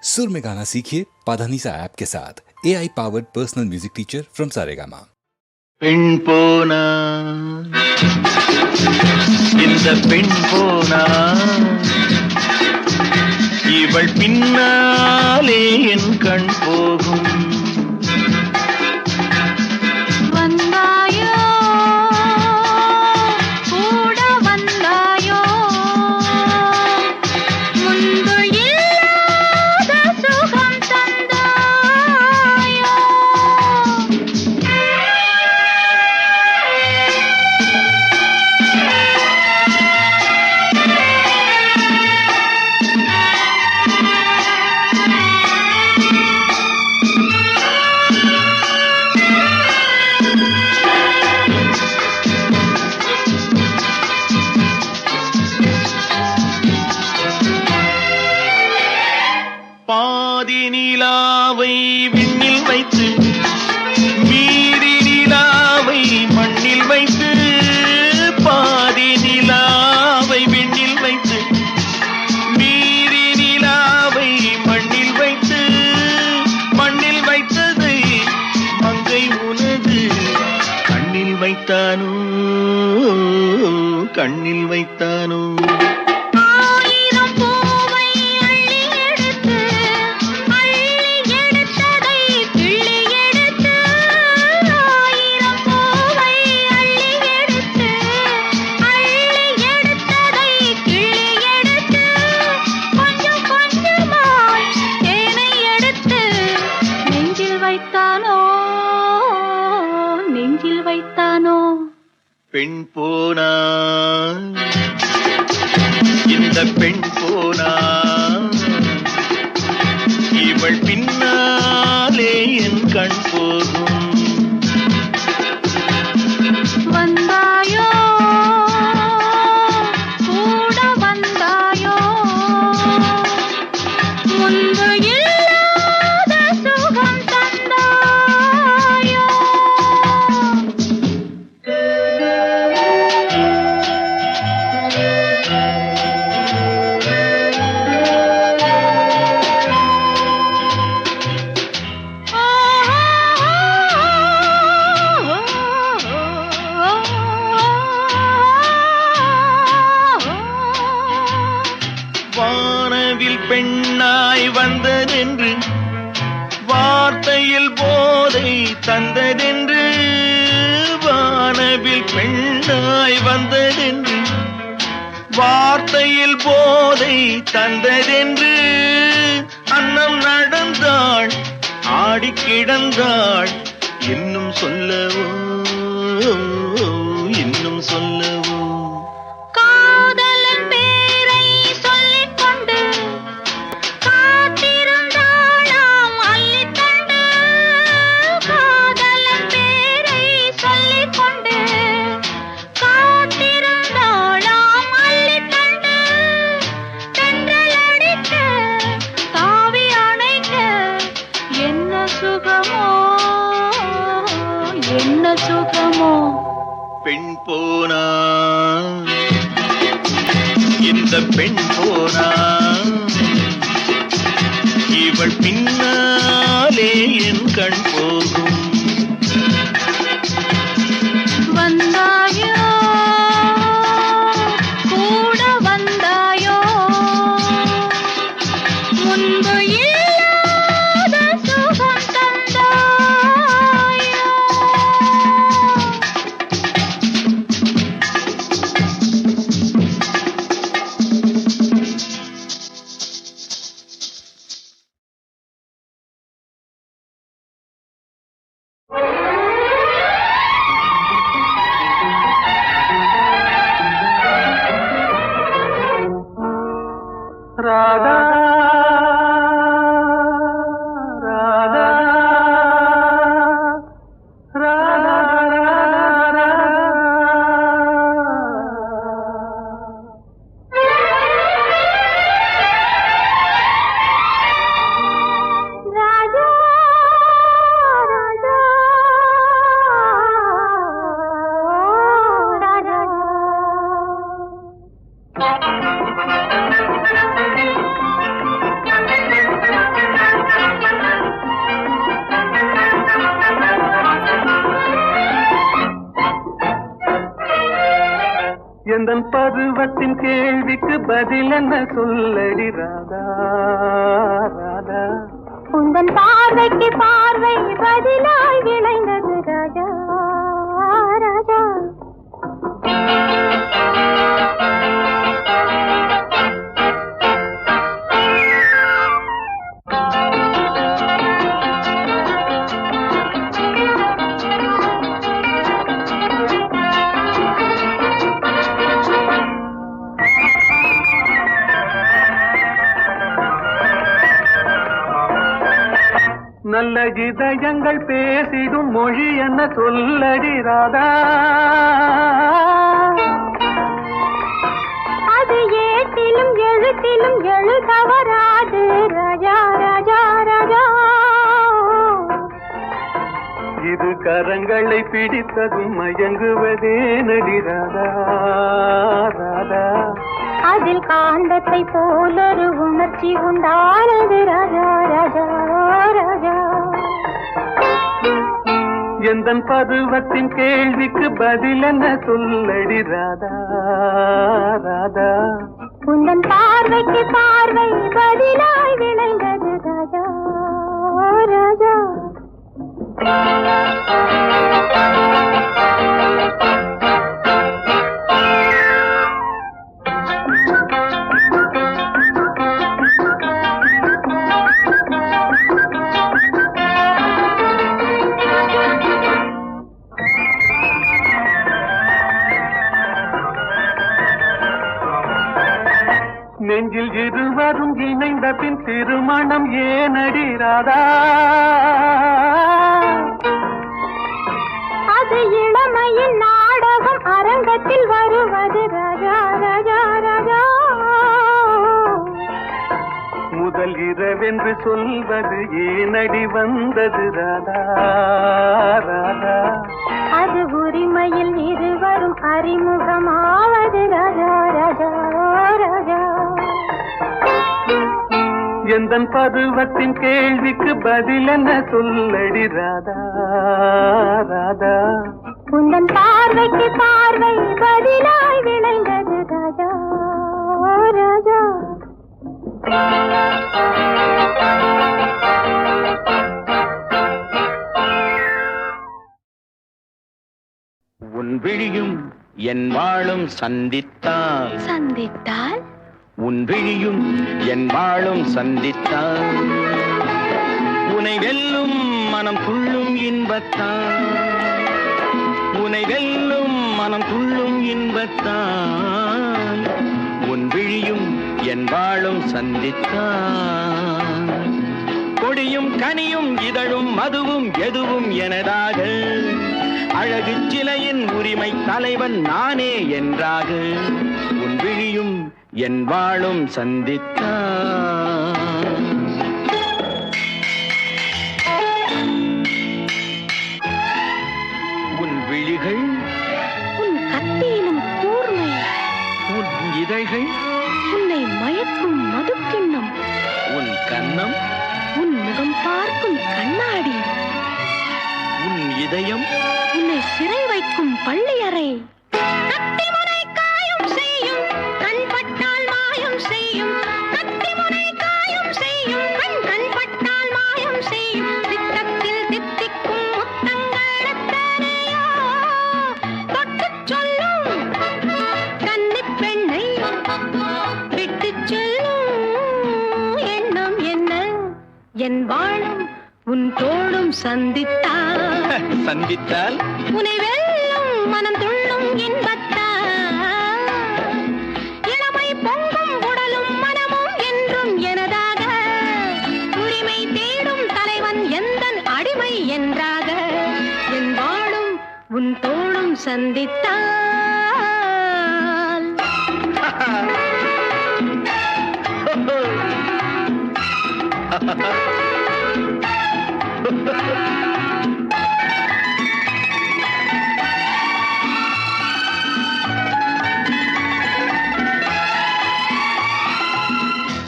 सुर में गाना सीखिए पाधानीसा ऐप के साथ AI powered personal music teacher from Saregama. பெண் போனா இந்த பெண் போனா இவள் பின்னாலே என் கண் போகும். வந்தாயோ கூட வந்தாயோ முன்பு இல்லாத சுகம் தந்தாயோ. பாதி நிலாவை விண்ணில் வைத்து மீதி நிலாவை மண்ணில் வைத்து, பாதி நிலாவை விண்ணில் வைத்து மீதி நிலாவை மண்ணில் வைத்து, மண்ணில் வைத்ததை மங்கை உனது கண்ணில் வைத்தானோ, கண்ணில் வைத்தானோ. ஆயிரம் பூவை அள்ளி எடுத்து அள்ளி எடுத்ததை கிள்ளி எடுத்து, ஆயிரம் பூவை அள்ளி எடுத்து அள்ளி எடுத்ததை கிள்ளி எடுத்து, கொஞ்சம் கொஞ்சமாய் தேனை எடுத்து நெஞ்சில் வைத்தானோ, நெஞ்சில் வைத்தானோ. பெண் போனா இந்த பெண் போனா இவள் பின்னாலே என் கண் போகும். வந்தாயோ கூட வந்தாயோ முன்பு இல்லாத சுகம் தந்தாயோ. வானவில் பெண்ணாய் வந்ததென்று வார்த்தையில் போதை தந்ததென்று, வானவில் பெண்ணாய் வந்ததென்று வார்த்தையில் போதை தந்ததென்று, அன்னம் நடந்தாள் ஆடி கிடந்தாள், இன்னும் சொல்லவோ, இன்னும் சொல்லவோ. காதலன் பேரை சொல்லிக் கொண்டு காத்திருந்தாளாம் அள்ளித்தண்டு, காதலன் பேரை சொல்லிக் கொண்டு காத்திருந்தாளாம் அள்ளித்தண்டு, தென்றல் அடிக்க தாவி அணைக்க என்ன சுகமோ, என்ன சுகமோ. பெண் போனா இந்த பெண் போனா இவள் பின்னாலே என் கண் போகும். வந்தாயோ கூட வந்தாயோ முன்பு இல்லாத சுகம் தந்தாயோ. ராதா எந்தன் பருவத்தின் கேள்விக்கு பதில் என்ன சொல்லடி ராதா ராதா. உந்தன் பார்வைக்கு பார்வை பதிலாய் விளைந்தது ராஜா ராஜா. நல்ல இதயங்கள் பேசிடும் மொழி என்ன சொல்லடி ராதா. அது ஏட்டிலும் எழுத்திலும் எழுதவராது ராஜா ராஜா ராஜா. இது கரங்களை பிடித்ததும் மயங்குவதே நடி ராதா ராதா. அதில் காந்தத்தை போலொரு உணர்ச்சி உண்டானது ராஜா ராஜா ராஜா. எந்தன் பருவத்தின் கேள்விக்கு பதில் என்ன சொல்லடி ராதா ராதா. உந்தன் பார்வைக்கு பார்வை பதிலாய் விளைந்தது ராஜா ராஜா. நெஞ்சில் இருவரும் இணைந்த பின் திருமணம் ஏனடி ராதா. அது இளமையின் நாடகம் அரங்கத்தில் வருவது ராஜா ராஜா ராஜா. முதல் இரவென்று சொல்வது ஏனடி வந்தது ராதா ராதா. அது உரிமையில் இருவரும் அறிமுகமாவது ராஜா ராஜா ராஜா. எந்தன் பருவத்தின் கேள்விக்கு பதில் என்ன சொல்லடி ராதா ராதா. உந்தன் பார்வைக்கு பார்வை பதிலாய் விளைந்தது ராஜா ராஜா. உன் விழியும் என் வாழும் சந்தித்தால் சந்தித்தால் உன் விழியும் என் வாழும் சந்தித்தால் உனை வெல்லும் மனம் துள்ளும் இன்பத்தான் உனை வெல்லும் மனம் துள்ளும் இன்பத்தான் உன் விழியும் என் வாழும் சந்தித்தான் கொடியும் கனியும் இதழும் மதுவும் எதுவும் எனதாக அழகு சிலையின் உரிமை தலைவன் நானே என்றாக உன் விழியும் என் வாழும் சந்தித்தான் உன் விழிகள் உன் கத்தியிலும் கூர்மை உன் இதழ்கள் உன்னை மயக்கும் மதுக்கிண்ணம் உன் கன்னம் உன் முகம் பார்க்கும் கண்ணாடி உன் இதயம் உன்னை சிறை வைக்கும் பள்ளியறை. கத்திமுனை காயம் செய்யும் கண் பட்டால் மாயம் செய்யும் கத்திமுனை காயம் செய்யும் கண் பட்டால் மாயம் செய்யும் திட்டத்தில் தித்திக்கும் முத்தங்கள் எத்தனையோ தொட்டுச் சொல்லும் கன்னிப் பெண்ணை விட்டுச் சொல்லும் எண்ணம் என்ன என் வாழும் உன் தோளும் சந்தித்தால் சந்தித்தால் உனை வெல்லும் மனம் துள்ளும் இன்பத்தால் இளமை பொங்கும் உடலும் மனமும் என்றும் எனதாக உரிமை தேடும் தலைவன் எந்தன் அடிமை என்றாக என் வாழும் உன் தோளும் சந்தித்தால்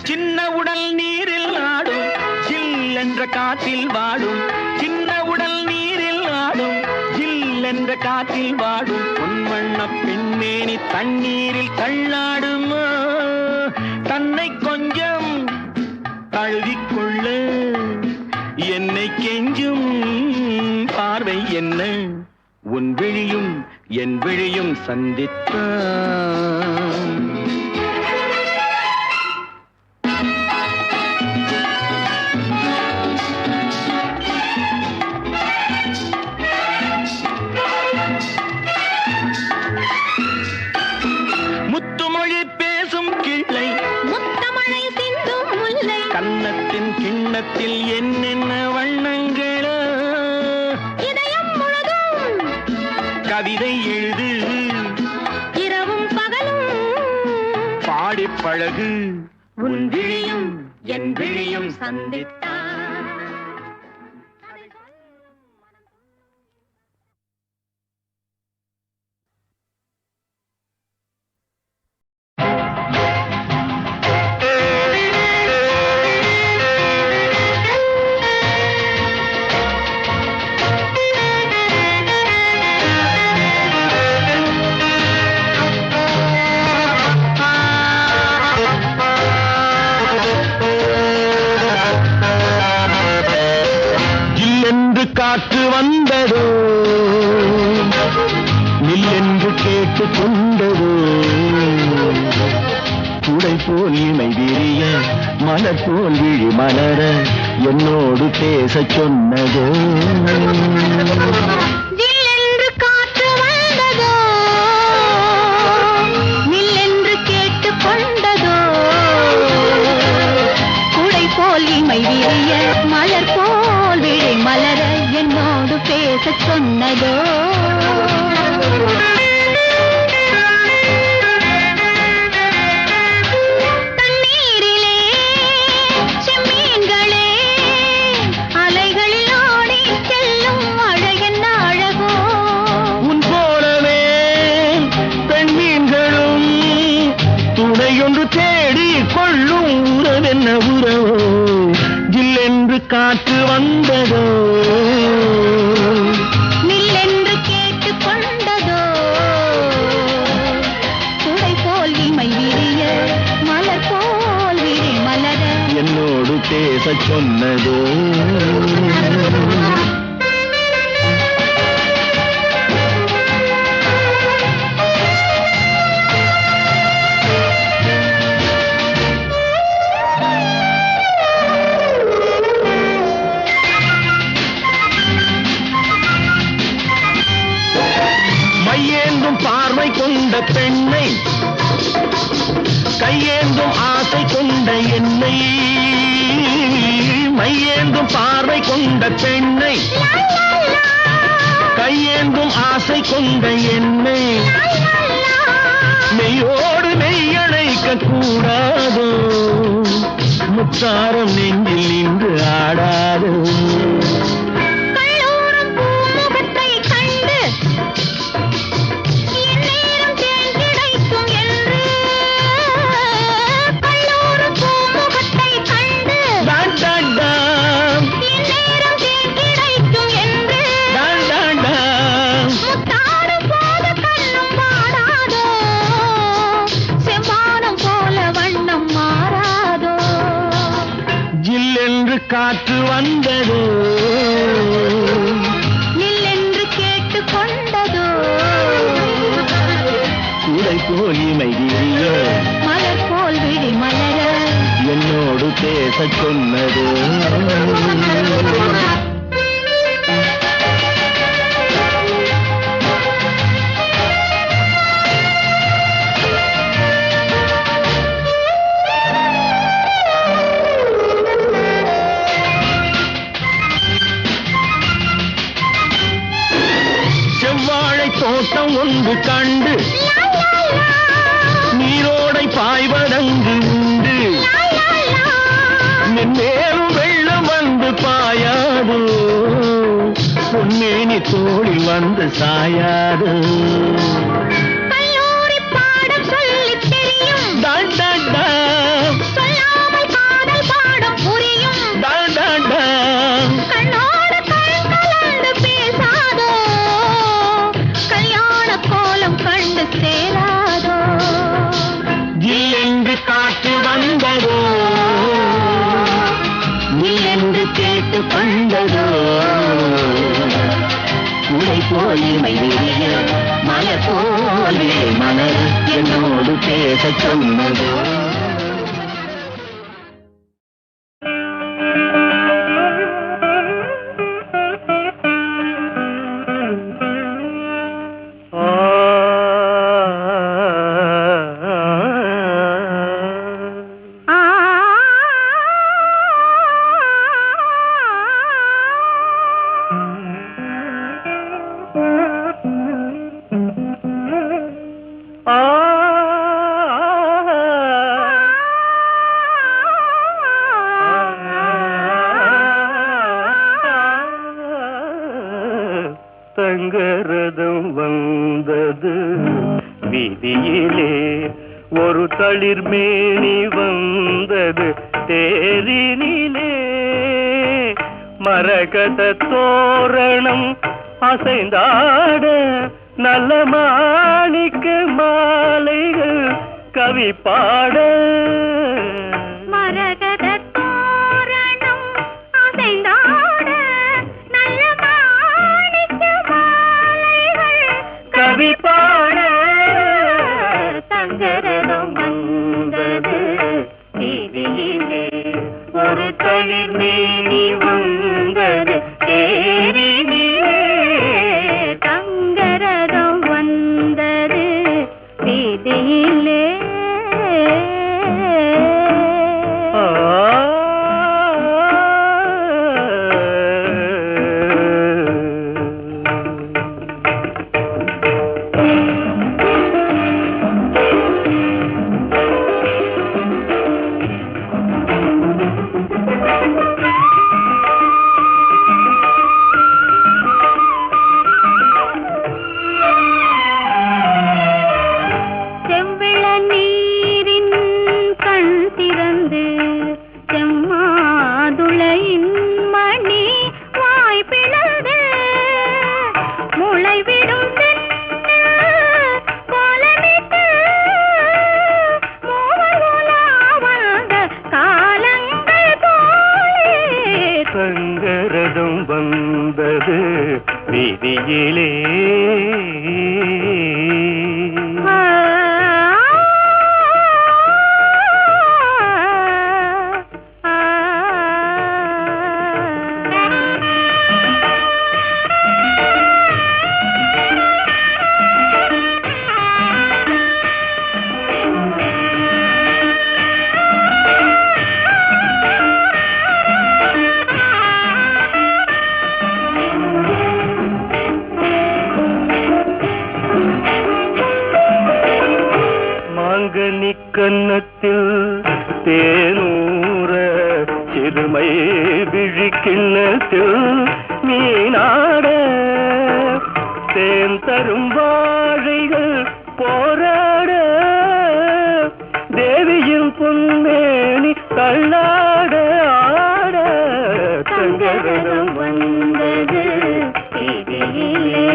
சின்ன உடல் நீரில் ஆடும் ஜில் என்ற காற்றில் வாடும் சின்ன உடல் நீரில் ஆடும் ஜில் என்ற காற்றில் வாடும் பொன்வண்ண பெண்ணே மேனி தண்ணீரில் தள்ளாடுமா தன்னை கொஞ்சம் அழுதிக்கொள்ள என்னை கெஞ்சும் பார்வை என்ன உன் விழியும் என் விழியும் சந்தித்தான் முத்துமொழி பேசும் கிள்ளை முத்தமழை சிந்தும் முல்லை கன்னத்தின் கிண்ணத்தில் என்னென்ன வண்ணங்களோ இதயம் முழுதும் கவிதை எழுது இரவும் பகலும் பாடிப் பழகு உன் விழியும் என் விழியும் சந்தித்தான் காற்று வந்ததோ நில்லென்று கேட்டு கொண்டதோ குடை போல் இமை விரிய மலர் போல் விழி மலர என்னோடு பேசச் சொன்னதோ ஜில்லென்று காற்று வந்ததோ நில்லென்று கேட்டு கொண்டதோ குடை போல் இமை விரிய மலர் போல் விழி மலர என்னோடு பேசச் சொன்னதோ தண்ணீரிலே செம்மீன்களே அலைகளில் ஓடி செல்லும் அழகென்ன அழகோ உன் போலவே பெண்மீன்களும் துணையொன்று தேடி கொள்ளும் உறவென்ன உறவோ ஜில்லென்று காற்று வந்ததோ நில்லென்று கேட்டு கொண்டதோ குடை போல் இமை விரிய மலர் போல் விழி மலர என்னோடு பேசச் சொன்னதோ மையேந்தும் பார்வை கொண்ட பெண்ணை கையேந்தும் ஆசை கொண்ட என்னை மையேந்தும் பார்வை கொண்ட பெண்ணை கையேந்தும் ஆசை கொண்ட என்னை மெய்யோடு மெய்யணைக்க கூடாதோ முத்தாரம் நெஞ்சில் நின்று ஆடாதோ கள்ளூரும் பூமுகத்தை கண்டு எந்நேரம் தேன் கிடைக்கும் என்று கள்ளூரும் பூமுகத்தை கண்டு டான் டான் டான், எந்நேரம் தேன் கிடைக்கும் என்று டான் டான் டான். முத்தாடும் போது கண்ணும் பாடாதோ செவ்வானம் போல வண்ணம் மாறாதோ ஜில்லென்று காற்று வந்ததோ நில்லென்று கேட்டு கொண்டதோ குடை போல் இமை விரிய மலர் போல் விழி மலர என்னோடு பேசச் சொன்னதோ செவ்வாழை தோட்டம் ஒன்று கண்டு நீரோடை பாய்வதங்கு உண்டு மென்மேலும் வெள்ளம் வந்து பாயாது பொன்னேனி தோளில் வந்து சாயாது கல்லூரி பாடம் சொல்லித் தெரியும் டான் டான் டான், சொல்லாமல் காதல் பாடம் புரியும் டான் டான் டான். கண்ணோடு கண் கலந்து பேசாதோ கல்யாண கோலம் கண்டு சேர கேட்டுக் கொண்டதோ உடை போல் இமை விரிய மலர் போல் மலர் என்னோடு பேசச் சொன்னதோ தங்கரதம் வந்தது வீதியிலே ஒரு தளிர் மேனி வந்தது தேரினிலே மரகத தோரணம் அசைந்தாட நல்ல மாணிக்க மாலைகள் கவி பாட மரகத தோரணம் அசைந்தாட நல்ல மாணிக்க மாலைகள் கவி பாட தங்கரதம் வந்தது வீதியிலே ஒரு தளிர் மேனி வந்தது தேரினிலே தங்கரதம் வந்தது வீதியிலே செவ்விள நீரின் கண் திறந்து செம்மாதுளையின் மணி வாய் பிளந்து முளைவிடும் கோலமிட்டு மூவர் உலா வந்த காலங்கள் போலே தங்கரதம் வந்தது வீதியிலே மாங்கனி கன்னத்தில் தேனூர சிறுமை விழிக்கிண்ணத்தில் மீனாட தேன் தரும் வாழைகள் போராட தேவியின் பொன்னேனி தள்ளாட ஆட தங்கரதம் வந்தது வீதியிலே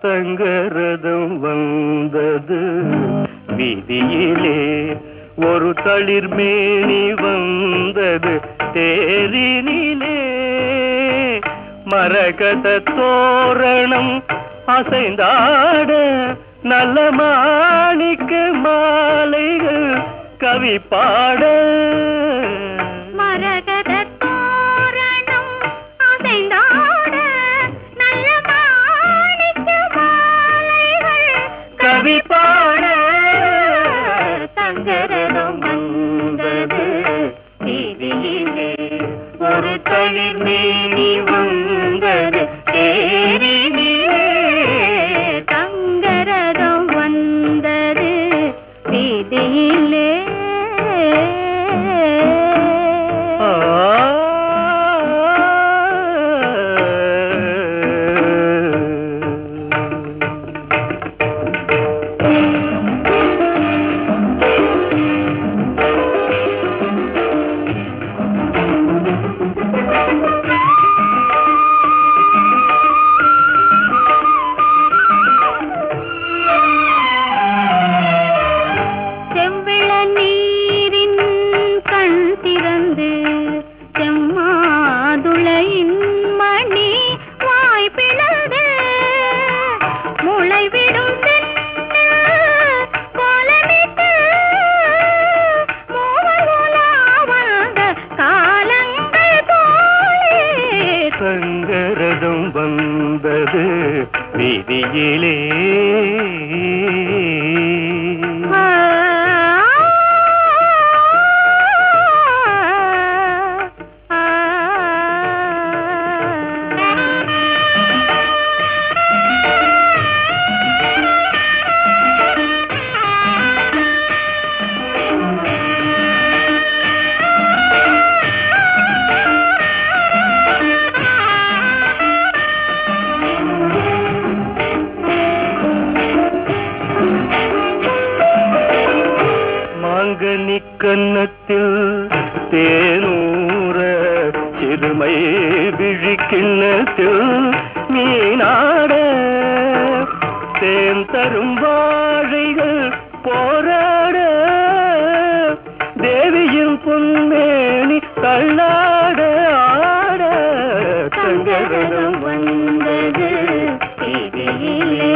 தங்கரதம் வந்தது வீதியிலே ஒரு தளிர் மேனி வந்தது தேரினிலே மரகத தோரணம் அசைந்தாட நல்ல மாணிக்க மாலைகள் கவி பாட மரகத தோரணம் அசைந்தாட நல்ல மாணிக்க மாலைகள் கவி பாட தங்கரதம் வந்தது வீதியிலே ஒரு தளிர்மேனி வந்தது தேரினிலே தங்கரதம் வந்தது வீதியிலே சங்கரதம் வந்தது வீதியிலே மாங்கனி கன்னத்தில் தேனூர சிறுமை விழிக்கிண்ணத்தில் மீனாட தேன் தரும் வாழைகள் போராட தேவியின் பொன்மேனி தள்ளாட ஆட சங்கரதம் வந்தது வீதியிலே